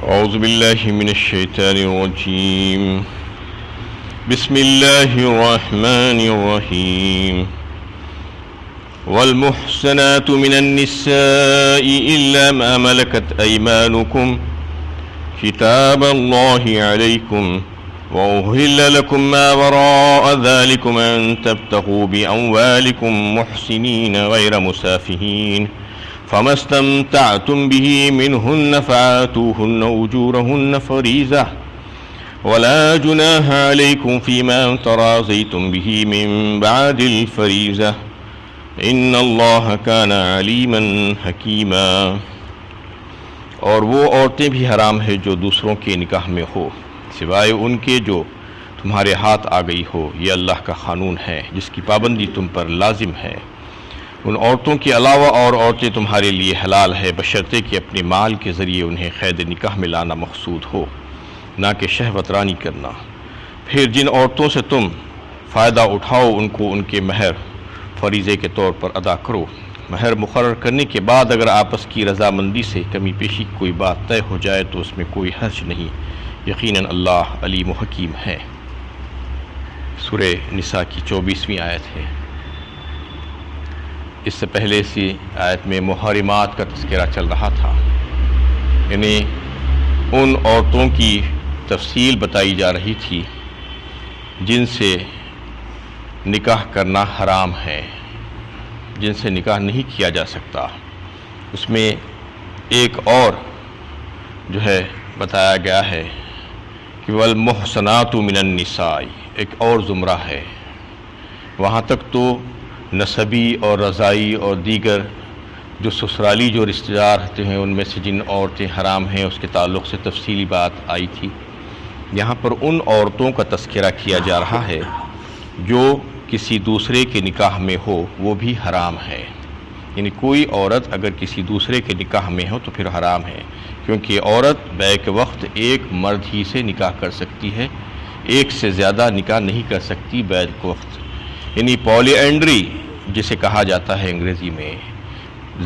أعوذ بالله من الشيطان الرجيم. بسم الله الرحمن الرحيم. والمحسنات من النساء إلا ما ملكت أيمانكم كتاب الله عليكم وأحل لكم ما وراء ذلكم أن تبتغوا بأموالكم محسنين غير مسافهين فما استمتعتم به منهن فآتوهن أجورهن فريضة ولا جناح عليكم فيما تراضيتم به من بعد الفريضة إن الله كان عليما حكيما. اور وہ عورتیں بھی حرام ہے جو دوسروں کے نکاح میں ہو سوائے ان کے جو تمہارے ہاتھ آ گئی ہو. یہ اللہ کا قانون ہے جس کی پابندی تم پر لازم ہے. ان عورتوں کے علاوہ اور عورتیں تمہارے لیے حلال ہے بشرطے کہ اپنے مال کے ذریعے انہیں قید نکاح میں لانا مقصود ہو نہ کہ شہوت رانی کرنا. پھر جن عورتوں سے تم فائدہ اٹھاؤ ان کو ان کے مہر فریضے کے طور پر ادا کرو. مہر مقرر کرنے کے بعد اگر آپس کی رضامندی سے کمی پیشی کی کوئی بات طے ہو جائے تو اس میں کوئی حرج نہیں. یقیناً اللہ علیم و حکیم ہے. سورہ نساء کی 24ویں آیت ہے. اس سے پہلے اسی آیت میں محرمات کا تذکرہ چل رہا تھا، یعنی ان عورتوں کی تفصیل بتائی جا رہی تھی جن سے نکاح کرنا حرام ہے، جن سے نکاح نہیں کیا جا سکتا. اس میں ایک اور جو ہے بتایا گیا ہے کہ والمحسنات من النساء ایک اور زمرہ ہے. وہاں تک تو نسبی اور رضائی اور دیگر جو سسرالی جو رشتہ دار ہوتے ہیں ان میں سے جن عورتیں حرام ہیں اس کے تعلق سے تفصیلی بات آئی تھی. یہاں پر ان عورتوں کا تذکرہ کیا جا رہا ہے جو کسی دوسرے کے نکاح میں ہو وہ بھی حرام ہے. یعنی کوئی عورت اگر کسی دوسرے کے نکاح میں ہو تو پھر حرام ہے، کیونکہ عورت بیک وقت ایک مرد ہی سے نکاح کر سکتی ہے، ایک سے زیادہ نکاح نہیں کر سکتی بیک وقت. یعنی پولی اینڈری جسے کہا جاتا ہے انگریزی میں،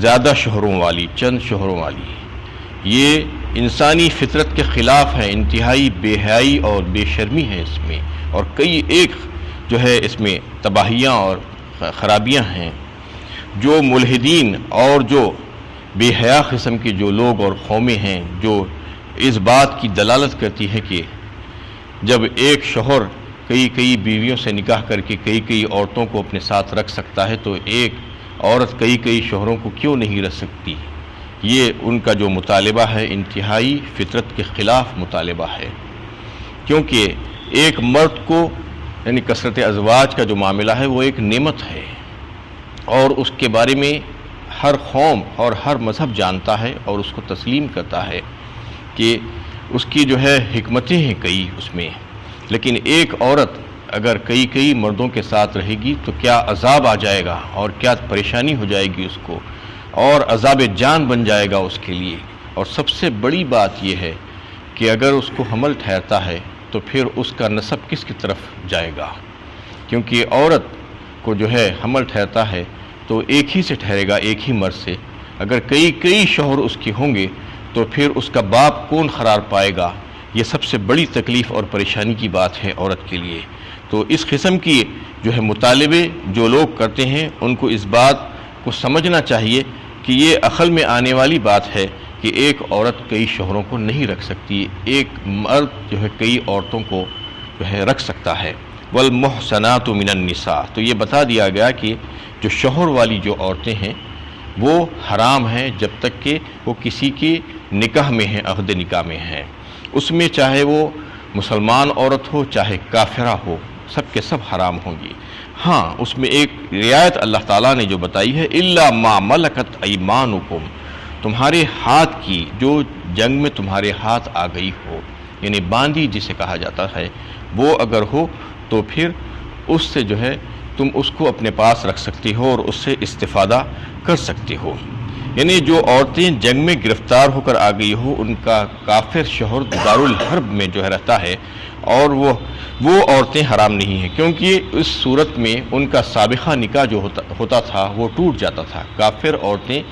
زیادہ شوہروں والی، چند شوہروں والی، یہ انسانی فطرت کے خلاف ہے. انتہائی بے حیائی اور بے شرمی ہے اس میں، اور کئی ایک جو ہے اس میں تباہیاں اور خرابیاں ہیں. جو ملحدین اور جو بے حیا قسم کے جو لوگ اور قومیں ہیں جو اس بات کی دلالت کرتی ہے کہ جب ایک شوہر کئی بیویوں سے نکاح کر کے کئی عورتوں کو اپنے ساتھ رکھ سکتا ہے تو ایک عورت کئی شوہروں کو کیوں نہیں رکھ سکتی. یہ ان کا جو مطالبہ ہے انتہائی فطرت کے خلاف مطالبہ ہے، کیونکہ ایک مرد کو یعنی کثرت ازواج کا جو معاملہ ہے وہ ایک نعمت ہے، اور اس کے بارے میں ہر قوم اور ہر مذہب جانتا ہے اور اس کو تسلیم کرتا ہے کہ اس کی جو ہے حکمتیں ہیں کئی اس میں. لیکن ایک عورت اگر کئی مردوں کے ساتھ رہے گی تو کیا عذاب آ جائے گا اور کیا پریشانی ہو جائے گی اس کو، اور عذاب جان بن جائے گا اس کے لیے. اور سب سے بڑی بات یہ ہے کہ اگر اس کو حمل ٹھہرتا ہے تو پھر اس کا نسب کس کی طرف جائے گا، کیونکہ عورت کو جو ہے حمل ٹھہرتا ہے تو ایک ہی سے ٹھہرے گا، ایک ہی مرد سے. اگر کئی شوہر اس کے ہوں گے تو پھر اس کا باپ کون قرار پائے گا. یہ سب سے بڑی تکلیف اور پریشانی کی بات ہے عورت کے لیے. تو اس قسم کی جو ہے مطالبے جو لوگ کرتے ہیں ان کو اس بات کو سمجھنا چاہیے کہ یہ عقل میں آنے والی بات ہے کہ ایک عورت کئی شوہروں کو نہیں رکھ سکتی، ایک مرد جو ہے کئی عورتوں کو جو ہے رکھ سکتا ہے. والمحسنات من النساء تو یہ بتا دیا گیا کہ جو شوہر والی جو عورتیں ہیں وہ حرام ہیں جب تک کہ وہ کسی کے نکاح میں ہیں، عہد نکاح میں ہیں. اس میں چاہے وہ مسلمان عورت ہو چاہے کافرہ ہو، سب کے سب حرام ہوں گی. ہاں اس میں ایک رعایت اللہ تعالیٰ نے جو بتائی ہے الا ما ملکت ایمانکم، تمہارے ہاتھ کی جو جنگ میں تمہارے ہاتھ آ گئی ہو، یعنی باندھی جسے کہا جاتا ہے، وہ اگر ہو تو پھر اس سے جو ہے تم اس کو اپنے پاس رکھ سکتی ہو اور اس سے استفادہ کر سکتی ہو. یعنی جو عورتیں جنگ میں گرفتار ہو کر آ گئی ہو ان کا کافر شوہر دارالحرب میں جو ہے رہتا ہے، اور وہ عورتیں حرام نہیں ہیں، کیونکہ اس صورت میں ان کا سابقہ نکاح جو ہوتا تھا وہ ٹوٹ جاتا تھا. کافر عورتیں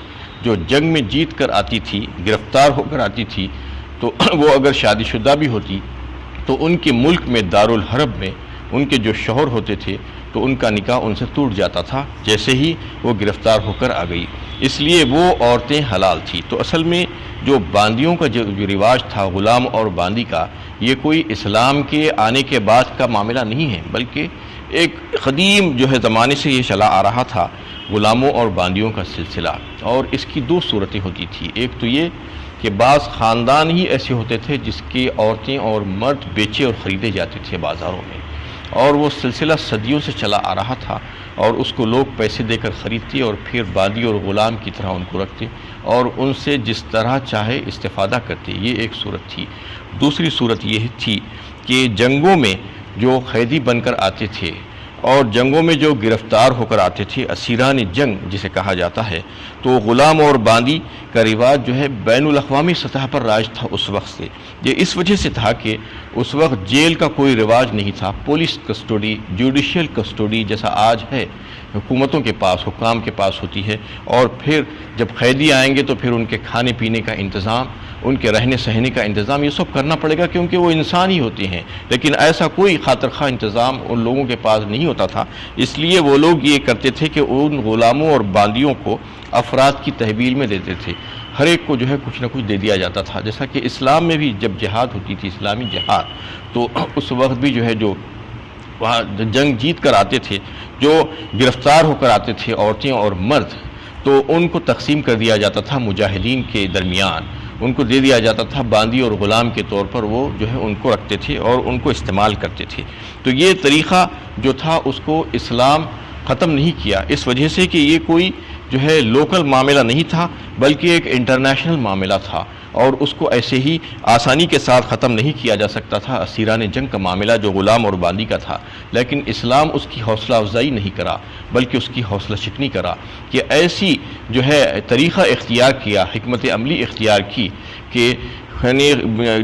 جو جنگ میں جیت کر آتی تھی، گرفتار ہو کر آتی تھی، تو وہ اگر شادی شدہ بھی ہوتی تو ان کے ملک میں دارالحرب میں ان کے جو شوہر ہوتے تھے تو ان کا نکاح ان سے ٹوٹ جاتا تھا جیسے ہی وہ گرفتار ہو کر آ گئی، اس لیے وہ عورتیں حلال تھیں۔ تو اصل میں جو باندیوں کا جو رواج تھا غلام اور باندی کا، یہ کوئی اسلام کے آنے کے بعد کا معاملہ نہیں ہے، بلکہ ایک قدیم جو ہے زمانے سے یہ چلا آ رہا تھا غلاموں اور باندیوں کا سلسلہ۔ اور اس کی دو صورتیں ہوتی تھیں، ایک تو یہ کہ بعض خاندان ہی ایسے ہوتے تھے جس کی عورتیں اور مرد بیچے اور خریدے جاتے تھے بازاروں میں، اور وہ سلسلہ صدیوں سے چلا آ رہا تھا، اور اس کو لوگ پیسے دے کر خریدتے اور پھر باندی اور غلام کی طرح ان کو رکھتے اور ان سے جس طرح چاہے استفادہ کرتے۔ یہ ایک صورت تھی۔ دوسری صورت یہ تھی کہ جنگوں میں جو قیدی بن کر آتے تھے اور جنگوں میں جو گرفتار ہو کر آتے تھے، اسیران جنگ جسے کہا جاتا ہے، تو غلام اور باندی کا رواج جو ہے بین الاقوامی سطح پر رائج تھا اس وقت سے۔ یہ اس وجہ سے تھا کہ اس وقت جیل کا کوئی رواج نہیں تھا، پولیس کسٹڈی، جوڈیشل کسٹڈی جیسا آج ہے حکومتوں کے پاس، حکام کے پاس ہوتی ہے، اور پھر جب قیدی آئیں گے تو پھر ان کے کھانے پینے کا انتظام، ان کے رہنے سہنے کا انتظام، یہ سب کرنا پڑے گا کیونکہ وہ انسان ہی ہوتے ہیں۔ لیکن ایسا کوئی خاطر خواہ انتظام ان لوگوں کے پاس نہیں ہوتا تھا، اس لیے وہ لوگ یہ کرتے تھے کہ ان غلاموں اور باندیوں کو افراد کی تحویل میں دیتے تھے، ہر ایک کو جو ہے کچھ نہ کچھ دے دیا جاتا تھا۔ جیسا کہ اسلام میں بھی جب جہاد ہوتی تھی، اسلامی جہاد، تو اس وقت بھی جو ہے جو وہاں جنگ جیت کر آتے تھے، جو گرفتار ہو کر آتے تھے عورتیں اور مرد، تو ان کو تقسیم کر دیا جاتا تھا مجاہدین کے درمیان، ان کو دے دیا جاتا تھا باندی اور غلام کے طور پر، وہ جو ہے ان کو رکھتے تھے اور ان کو استعمال کرتے تھے۔ تو یہ طریقہ جو تھا اس کو اسلام ختم نہیں کیا، اس وجہ سے کہ یہ کوئی جو ہے لوکل معاملہ نہیں تھا بلکہ ایک انٹرنیشنل معاملہ تھا، اور اس کو ایسے ہی آسانی کے ساتھ ختم نہیں کیا جا سکتا تھا اسیران جنگ کا معاملہ جو غلام اور باندی کا تھا۔ لیکن اسلام اس کی حوصلہ افزائی نہیں کرا بلکہ اس کی حوصلہ شکنی کرا کہ ایسی جو ہے طریقہ اختیار کیا، حکمت عملی اختیار کی کہ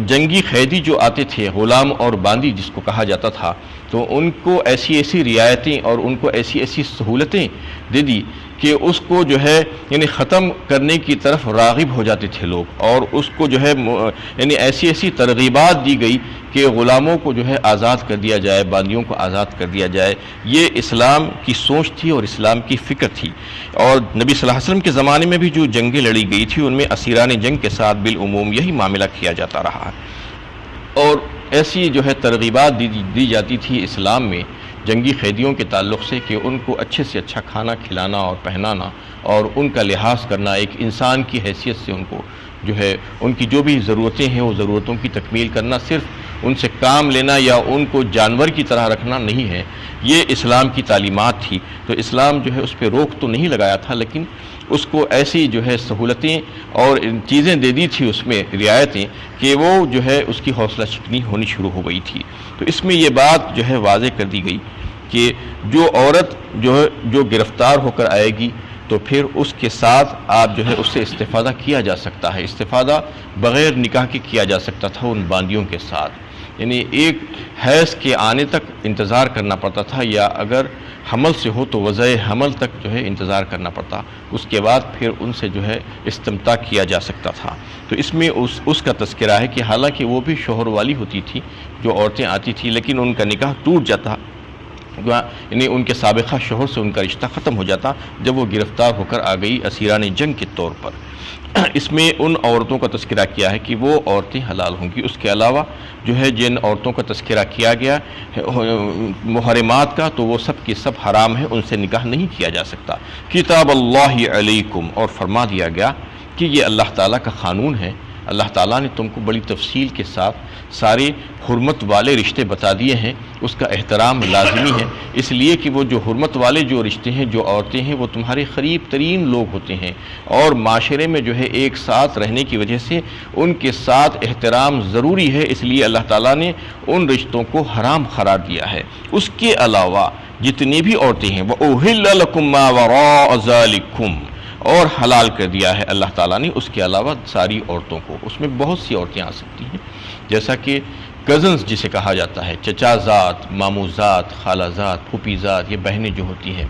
جنگی قیدی جو آتے تھے غلام اور باندی جس کو کہا جاتا تھا، تو ان کو ایسی ایسی رعایتیں اور ان کو ایسی ایسی سہولتیں دے دی کہ اس کو جو ہے یعنی ختم کرنے کی طرف راغب ہو جاتے تھے لوگ، اور اس کو جو ہے یعنی ایسی ایسی ترغیبات دی گئی کہ غلاموں کو جو ہے آزاد کر دیا جائے، باندیوں کو آزاد کر دیا جائے۔ یہ اسلام کی سوچ تھی اور اسلام کی فکر تھی، اور نبی صلی اللہ علیہ وسلم کے زمانے میں بھی جو جنگیں لڑی گئی تھی ان میں اسیران جنگ کے ساتھ بالعموم یہی معاملہ کیا جاتا رہا ہے، اور ایسی جو ہے ترغیبات دی جاتی تھی اسلام میں جنگی قیدیوں کے تعلق سے کہ ان کو اچھے سے اچھا کھانا کھلانا اور پہنانا اور ان کا لحاظ کرنا، ایک انسان کی حیثیت سے ان کو جو ہے ان کی جو بھی ضرورتیں ہیں وہ ضرورتوں کی تکمیل کرنا، صرف ان سے کام لینا یا ان کو جانور کی طرح رکھنا نہیں ہے، یہ اسلام کی تعلیمات تھی۔ تو اسلام جو ہے اس پہ روک تو نہیں لگایا تھا، لیکن اس کو ایسی جو ہے سہولتیں اور چیزیں دے دی تھی اس میں رعایتیں کہ وہ جو ہے اس کی حوصلہ شکنی ہونی شروع ہو گئی تھی۔ تو اس میں یہ بات جو ہے واضح کر دی گئی کہ جو عورت جو گرفتار ہو کر آئے گی تو پھر اس کے ساتھ آپ جو ہے اس سے استفادہ کیا جا سکتا ہے، استفادہ بغیر نکاح کے کیا جا سکتا تھا ان باندیوں کے ساتھ، یعنی ایک حیض کے آنے تک انتظار کرنا پڑتا تھا، یا اگر حمل سے ہو تو وضع حمل تک جو ہے انتظار کرنا پڑتا، اس کے بعد پھر ان سے جو ہے استمتاع کیا جا سکتا تھا۔ تو اس میں اس کا تذکرہ ہے کہ حالانکہ وہ بھی شوہر والی ہوتی تھی جو عورتیں آتی تھیں، لیکن ان کا نکاح ٹوٹ جاتا، یعنی ان کے سابقہ شوہر سے ان کا رشتہ ختم ہو جاتا جب وہ گرفتار ہو کر آ گئی اسیران جنگ کے طور پر۔ اس میں ان عورتوں کا تذکرہ کیا ہے کہ وہ عورتیں حلال ہوں گی، اس کے علاوہ جو ہے جن عورتوں کا تذکرہ کیا گیا محرمات کا تو وہ سب کی سب حرام ہے، ان سے نکاح نہیں کیا جا سکتا۔ کتاب اللہ علیکم، اور فرما دیا گیا کہ یہ اللہ تعالیٰ کا قانون ہے، اللہ تعالیٰ نے تم کو بڑی تفصیل کے ساتھ سارے حرمت والے رشتے بتا دیے ہیں، اس کا احترام لازمی ہے، اس لیے کہ وہ جو حرمت والے جو رشتے ہیں، جو عورتیں ہیں، وہ تمہارے قریب ترین لوگ ہوتے ہیں، اور معاشرے میں جو ہے ایک ساتھ رہنے کی وجہ سے ان کے ساتھ احترام ضروری ہے، اس لیے اللہ تعالیٰ نے ان رشتوں کو حرام قرار دیا ہے۔ اس کے علاوہ جتنی بھی عورتیں ہیں وَأُحِلَّ لَكُم مَّا وَرَاءَ ذَلِكُمْ، اور حلال کر دیا ہے اللہ تعالیٰ نے اس کے علاوہ ساری عورتوں کو، اس میں بہت سی عورتیں آ سکتی ہیں، جیسا کہ کزنز جسے کہا جاتا ہے، چچا ذات، ماموں ذات، خالہ ذات، پھوپھی ذات، یہ بہنیں جو ہوتی ہیں،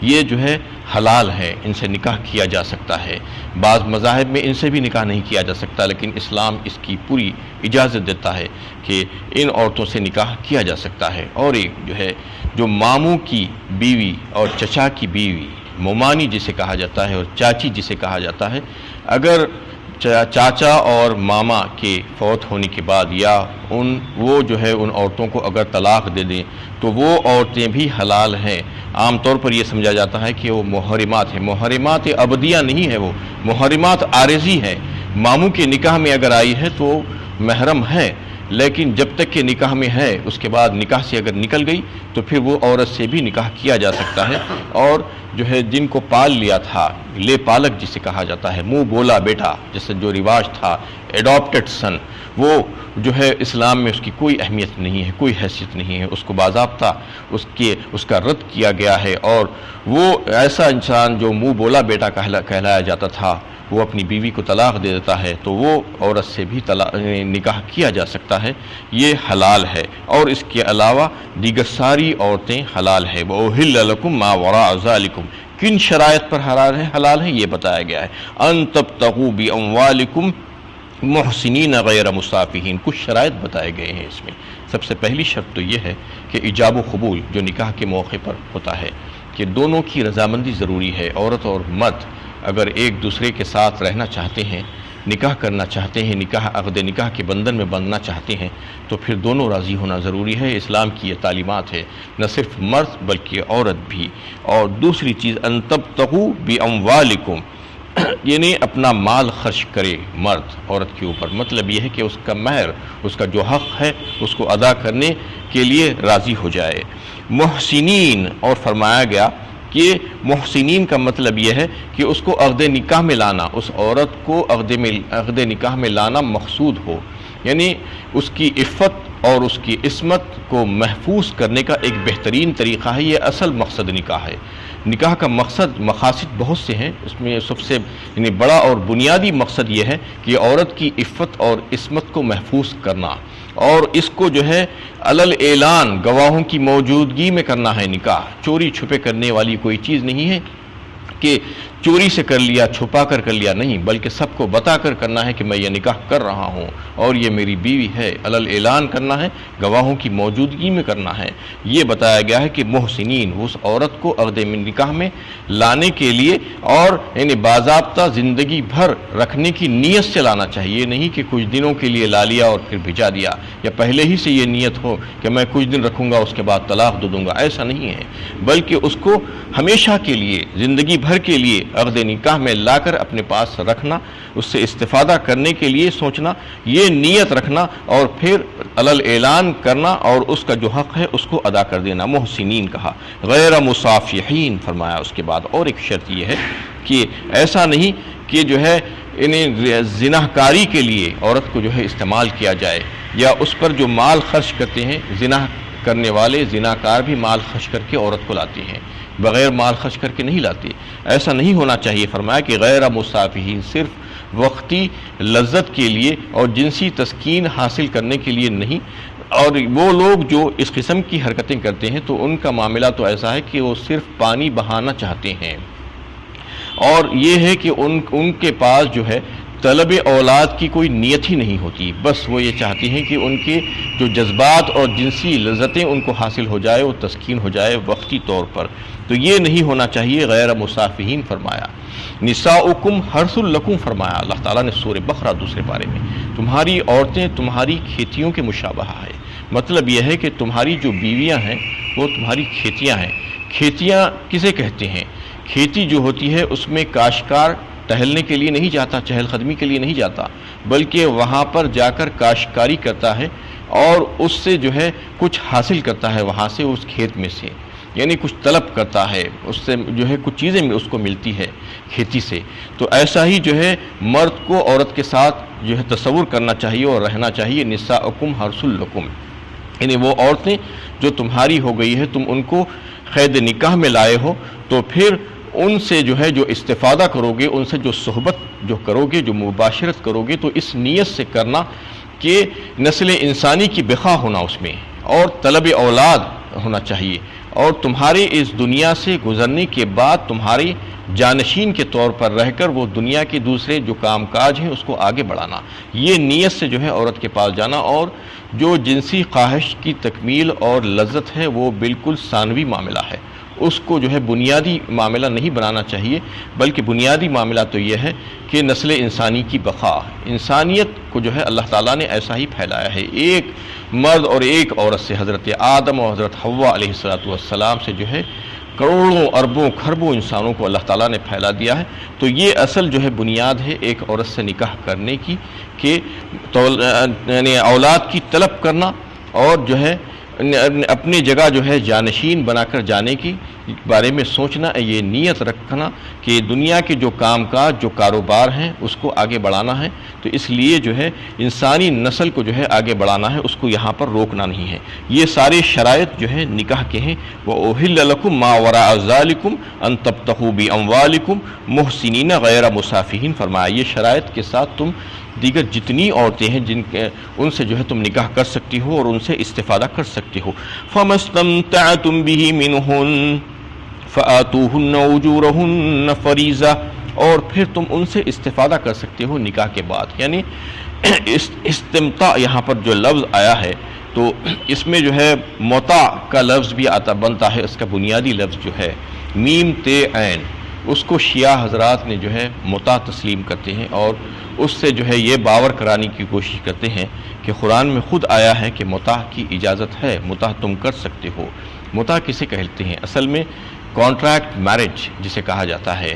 یہ جو ہے حلال ہے، ان سے نکاح کیا جا سکتا ہے۔ بعض مذاہب میں ان سے بھی نکاح نہیں کیا جا سکتا، لیکن اسلام اس کی پوری اجازت دیتا ہے کہ ان عورتوں سے نکاح کیا جا سکتا ہے۔ اور ایک جو ہے جو ماموں کی بیوی اور چچا کی بیوی، مومانی جسے کہا جاتا ہے اور چاچی جسے کہا جاتا ہے، اگر چاچا اور ماما کے فوت ہونے کے بعد یا وہ جو ہے ان عورتوں کو اگر طلاق دے دیں تو وہ عورتیں بھی حلال ہیں۔ عام طور پر یہ سمجھا جاتا ہے کہ وہ محرمات ہیں، محرمات ابدیہ نہیں ہے، وہ محرمات عارضی ہیں۔ ماموں کے نکاح میں اگر آئی ہے تو محرم ہے، لیکن جب تک کہ نکاح میں ہے، اس کے بعد نکاح سے اگر نکل گئی تو پھر وہ عورت سے بھی نکاح کیا جا سکتا ہے۔ اور جو ہے جن کو پال لیا تھا، لے پالک جسے کہا جاتا ہے، منہ بولا بیٹا جیسے جو رواج تھا، ایڈاپٹڈ سن، وہ جو ہے اسلام میں اس کی کوئی اہمیت نہیں ہے، کوئی حیثیت نہیں ہے، اس کو باضابطہ اس کا رد کیا گیا ہے۔ اور وہ ایسا انسان جو منہ بولا بیٹا کہلایا جاتا تھا، وہ اپنی بیوی کو طلاق دے دیتا ہے تو وہ عورت سے بھی نکاح کیا جا سکتا ہے، یہ حلال ہے۔ اور اس کے علاوہ دیگر ساری عورتیں حلال ہے۔ وَأُحِلَّ لَكُم مَّا وَرَاءَ ذَلِكُم، کن شرائط پر حلال ہے یہ بتایا گیا ہے۔ أَن تَبْتَغُوا بِأَمْوَالِكُم محسنین غیر مسافحین، کچھ شرائط بتائے گئے ہیں اس میں۔ سب سے پہلی شرط تو یہ ہے کہ ایجاب و قبول جو نکاح کے موقع پر ہوتا ہے کہ دونوں کی رضامندی ضروری ہے۔ عورت اور مرد اگر ایک دوسرے کے ساتھ رہنا چاہتے ہیں، نکاح کرنا چاہتے ہیں، عقد نکاح کے بندھن میں بندھنا چاہتے ہیں تو پھر دونوں راضی ہونا ضروری ہے۔ اسلام کی یہ تعلیمات ہے، نہ صرف مرد بلکہ عورت بھی۔ اور دوسری چیز ان تبتغوا باموالکم، یعنی اپنا مال خرچ کرے مرد عورت کے اوپر، مطلب یہ ہے کہ اس کا مہر، اس کا جو حق ہے اس کو ادا کرنے کے لیے راضی ہو جائے۔ محسنین، اور فرمایا گیا کہ محسنین کا مطلب یہ ہے کہ اس کو عقد نکاح میں لانا، اس عورت کو عقد نکاح میں لانا مقصود ہو، یعنی اس کی عفت اور اس کی عصمت کو محفوظ کرنے کا ایک بہترین طریقہ ہے۔ یہ اصل مقصد نکاح ہے۔ نکاح کا مقاصد بہت سے ہیں، اس میں سب سے یعنی بڑا اور بنیادی مقصد یہ ہے کہ عورت کی عفت اور عصمت کو محفوظ کرنا، اور اس کو جو ہے علل اعلان گواہوں کی موجودگی میں کرنا ہے۔ نکاح چوری چھپے کرنے والی کوئی چیز نہیں ہے کہ چوری سے کر لیا، چھپا کر لیا، نہیں، بلکہ سب کو بتا کر کرنا ہے کہ میں یہ نکاح کر رہا ہوں اور یہ میری بیوی ہے، علل اعلان کرنا ہے، گواہوں کی موجودگی میں کرنا ہے۔ یہ بتایا گیا ہے کہ محسنین اس عورت کو عقد نکاح میں لانے کے لیے اور یعنی باضابطہ زندگی بھر رکھنے کی نیت سے لانا چاہیے، نہیں کہ کچھ دنوں کے لیے لا لیا اور پھر بھجا دیا، یا پہلے ہی سے یہ نیت ہو کہ میں کچھ دن رکھوں گا اس کے بعد طلاق دے دوں گا، ایسا نہیں ہے، بلکہ اس کو ہمیشہ کے لیے، زندگی بھر کے لیے عقد نکاح میں لا کر اپنے پاس رکھنا، اس سے استفادہ کرنے کے لیے سوچنا، یہ نیت رکھنا اور پھر علل اعلان کرنا اور اس کا جو حق ہے اس کو ادا کر دینا۔ محسنین کہا، غیر مصافحین فرمایا اس کے بعد۔ اور ایک شرط یہ ہے کہ ایسا نہیں کہ جو ہے انہیں زناکاری کے لیے عورت کو جو ہے استعمال کیا جائے، یا اس پر جو مال خرچ کرتے ہیں زنا کرنے والے زناکار بھی مال خرچ کر کے عورت کو لاتے ہیں، بغیر مال خرچ کر کے نہیں لاتے، ایسا نہیں ہونا چاہیے۔ فرمایا کہ غیر مصافحین، صرف وقتی لذت کے لیے اور جنسی تسکین حاصل کرنے کے لیے نہیں۔ اور وہ لوگ جو اس قسم کی حرکتیں کرتے ہیں تو ان کا معاملہ تو ایسا ہے کہ وہ صرف پانی بہانا چاہتے ہیں، اور یہ ہے کہ ان کے پاس جو ہے طلب اولاد کی کوئی نیت ہی نہیں ہوتی، بس وہ یہ چاہتی ہیں کہ ان کے جو جذبات اور جنسی لذتیں ان کو حاصل ہو جائے، وہ تسکین ہو جائے وقتی طور پر، تو یہ نہیں ہونا چاہیے۔ غیر مصافحین فرمایا۔ نساؤکم حرث لکم فرمایا اللہ تعالیٰ نے سورہ بقرہ دوسرے پارے میں، تمہاری عورتیں تمہاری کھیتیوں کے مشابہ ہے۔ مطلب یہ ہے کہ تمہاری جو بیویاں ہیں وہ تمہاری کھیتیاں ہیں۔ کھیتیاں کسے کہتے ہیں؟ کھیتی جو ہوتی ہے اس میں کاشتکار ٹہلنے کے لیے نہیں جاتا، چہل قدمی کے لیے نہیں جاتا، بلکہ وہاں پر جا کر کاشتکاری کرتا ہے اور اس سے جو ہے کچھ حاصل کرتا ہے، وہاں سے اس کھیت میں سے، یعنی کچھ طلب کرتا ہے، اس سے جو ہے کچھ چیزیں اس کو ملتی ہے کھیتی سے۔ تو ایسا ہی جو ہے مرد کو عورت کے ساتھ جو ہے تصور کرنا چاہیے اور رہنا چاہیے۔ نساؤکم حرث لکم، یعنی وہ عورتیں جو تمہاری ہو گئی ہے، تم ان کو قید نکاح میں لائے ہو تو پھر ان سے جو ہے جو استفادہ کرو گے، ان سے جو صحبت جو کرو گے، جو مباشرت کرو گے، تو اس نیت سے کرنا کہ نسل انسانی کی بقا ہونا اس میں، اور طلب اولاد ہونا چاہیے، اور تمہاری اس دنیا سے گزرنے کے بعد تمہاری جانشین کے طور پر رہ کر وہ دنیا کے دوسرے جو کام کاج ہیں اس کو آگے بڑھانا، یہ نیت سے جو ہے عورت کے پاس جانا، اور جو جنسی خواہش کی تکمیل اور لذت ہے وہ بالکل ثانوی معاملہ ہے، اس کو جو ہے بنیادی معاملہ نہیں بنانا چاہیے، بلکہ بنیادی معاملہ تو یہ ہے کہ نسل انسانی کی بقا، انسانیت کو جو ہے اللہ تعالیٰ نے ایسا ہی پھیلایا ہے، ایک مرد اور ایک عورت سے، حضرت آدم اور حضرت حوا علیہ السلام سے جو ہے کروڑوں اربوں کھربوں انسانوں کو اللہ تعالیٰ نے پھیلا دیا ہے۔ تو یہ اصل جو ہے بنیاد ہے ایک عورت سے نکاح کرنے کی، کہ یعنی اولاد کی طلب کرنا، اور جو ہے اپنی جگہ جو ہے جانشین بنا کر جانے کی بارے میں سوچنا، یہ نیت رکھنا کہ دنیا کے جو کام کاج جو کاروبار ہیں اس کو آگے بڑھانا ہے، تو اس لیے جو ہے انسانی نسل کو جو ہے آگے بڑھانا ہے، اس کو یہاں پر روکنا نہیں ہے۔ یہ سارے شرائط جو ہے نکاح کے ہیں، وَأُحِلَّ لَكُم مَّا وَرَاءَ ذَلِكُمْ أَن تَبْتَغُوا بِأَمْوَالِكُمْ مُحْسِنِينَ غَيْرَ مُسَافِحِينَ، فرمایا یہ شرائط کے ساتھ تم دیگر جتنی عورتیں ہیں ان سے جو ہے تم نکاح کر سکتی ہو اور ان سے استفادہ کر سکتی ہو۔ فَمَا اسْتَمْتَعْتُم بِهِ مِنْهُنَّ فَآتُوهُنَّ أُجُورَهُنَّ فَرِيضَةً، اور پھر تم ان سے استفادہ کر سکتے ہو نکاح کے بعد۔ یعنی استمتاع یہاں پر جو لفظ آیا ہے تو اس میں جو ہے متاع کا لفظ بھی بنتا ہے، اس کا بنیادی لفظ جو ہے میم تے عین، اس کو شیعہ حضرات نے جو ہے متاع تسلیم کرتے ہیں، اور اس سے جو ہے یہ باور کرانے کی کوشش کرتے ہیں کہ قرآن میں خود آیا ہے کہ متاع کی اجازت ہے، متاع تم کر سکتے ہو۔ متاع کسے کہتے ہیں؟ اصل میں کانٹریکٹ میرج جسے کہا جاتا ہے،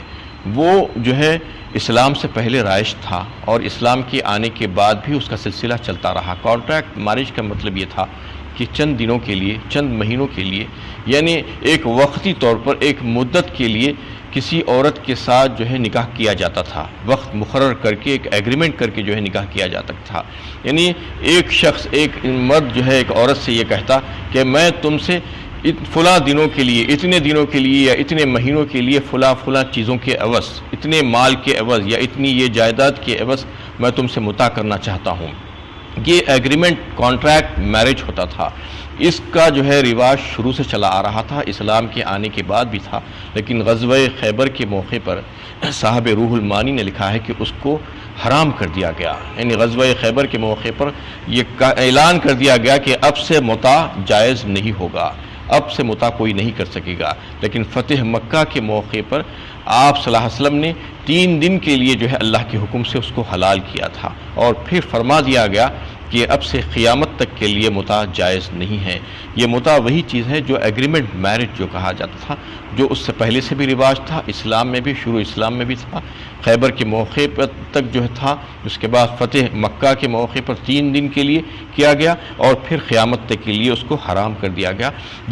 وہ جو ہے اسلام سے پہلے رائج تھا، اور اسلام کے آنے کے بعد بھی اس کا سلسلہ چلتا رہا۔ کانٹریکٹ میرج کا مطلب یہ تھا کہ چند دنوں کے لیے، چند مہینوں کے لیے، یعنی ایک وقتی طور پر ایک مدت کے لیے کسی عورت کے ساتھ جو ہے نکاح کیا جاتا تھا، وقت مقرر کر کے ایک ایگریمنٹ کر کے جو ہے نکاح کیا جاتا تھا۔ یعنی ایک شخص، ایک مرد جو ہے ایک عورت سے یہ کہتا کہ میں تم سے فلاں دنوں کے لیے، اتنے دنوں کے لیے یا اتنے مہینوں کے لیے فلاں چیزوں کے عوض، اتنے مال کے عوض یا اتنی یہ جائیداد کے عوض میں تم سے متاع کرنا چاہتا ہوں۔ یہ ایگریمنٹ کانٹریکٹ میرج ہوتا تھا۔ اس کا جو ہے رواج شروع سے چلا آ رہا تھا، اسلام کے آنے کے بعد بھی تھا، لیکن غزوہ خیبر کے موقع پر صاحب روح المانی نے لکھا ہے کہ اس کو حرام کر دیا گیا۔ یعنی غزوہ خیبر کے موقع پر یہ اعلان کر دیا گیا کہ اب سے متاع جائز نہیں ہوگا، اب سے متاع کوئی نہیں کر سکے گا۔ لیکن فتح مکہ کے موقع پر آپ صلی اللہ علیہ وسلم نے 3 دن کے لیے جو ہے اللہ کے حکم سے اس کو حلال کیا تھا، اور پھر فرما دیا گیا کہ اب سے قیامت تک کے لیے متاع جائز نہیں ہے۔ یہ متاع وہی چیز ہے جو ایگریمنٹ میرج جو کہا جاتا تھا، جو اس سے پہلے سے بھی رواج تھا، اسلام میں بھی، شروع اسلام میں بھی تھا، خیبر کے موقع پر تک جو تھا، اس کے بعد فتح مکہ کے موقع پر 3 دن کے لیے کیا گیا، اور پھر قیامت تک کے لیے اس کو حرام کر دیا گیا۔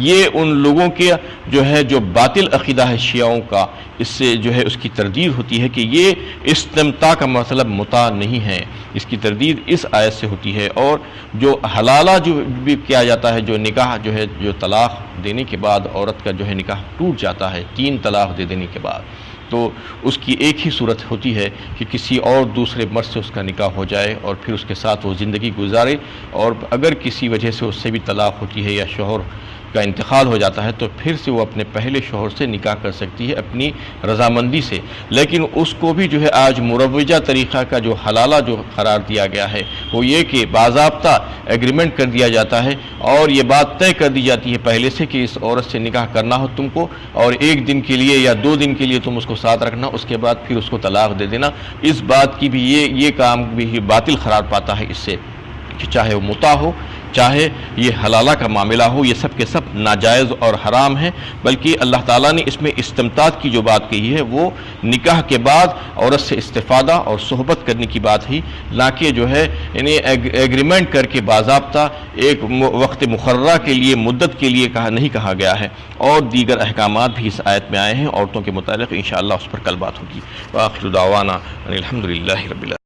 یہ ان لوگوں کے جو ہے جو باطل عقیدہ ہے شیعوں کا، اس سے جو ہے اس کی تردید ہوتی ہے کہ یہ استمتاع کا مطلب متاع نہیں ہے، اس کی تردید اس آیت سے ہوتی ہے۔ اور جو حلالہ جو بھی کیا جاتا ہے، جو نکاح جو ہے، جو طلاق دینے کے بعد عورت کا جو ہے نکاح ٹوٹ جاتا ہے 3 طلاق دے دینے کے بعد، تو اس کی ایک ہی صورت ہوتی ہے کہ کسی اور دوسرے مرد سے اس کا نکاح ہو جائے اور پھر اس کے ساتھ وہ زندگی گزارے، اور اگر کسی وجہ سے اس سے بھی طلاق ہوتی ہے یا شوہر کا انتقال ہو جاتا ہے تو پھر سے وہ اپنے پہلے شوہر سے نکاح کر سکتی ہے اپنی رضامندی سے۔ لیکن اس کو بھی جو ہے آج مروجہ طریقہ کا جو حلالہ جو قرار دیا گیا ہے وہ یہ کہ باضابطہ ایگریمنٹ کر دیا جاتا ہے، اور یہ بات طے کر دی جاتی ہے پہلے سے کہ اس عورت سے نکاح کرنا ہو تم کو، اور 1 دن کے لیے یا 2 دن کے لیے تم اس کو ساتھ رکھنا، اس کے بعد پھر اس کو طلاق دے دینا۔ اس بات کی بھی یہ کام بھی باطل قرار پاتا ہے اس سے، کہ چاہے وہ متاع ہو، چاہے یہ حلالہ کا معاملہ ہو، یہ سب کے سب ناجائز اور حرام ہیں۔ بلکہ اللہ تعالیٰ نے اس میں استمتاع کی جو بات کہی ہے وہ نکاح کے بعد عورت سے استفادہ اور صحبت کرنے کی بات ہی، نہ کہ جو ہے انہیں ایگریمنٹ کر کے باضابطہ ایک وقت مقررہ کے لیے، مدت کے لیے نہیں کہا گیا ہے۔ اور دیگر احکامات بھی اس آیت میں آئے ہیں عورتوں کے متعلق، انشاءاللہ اس پر کل بات ہوگی۔ وآخر دعوانا ان الحمدللہ رب العالمین۔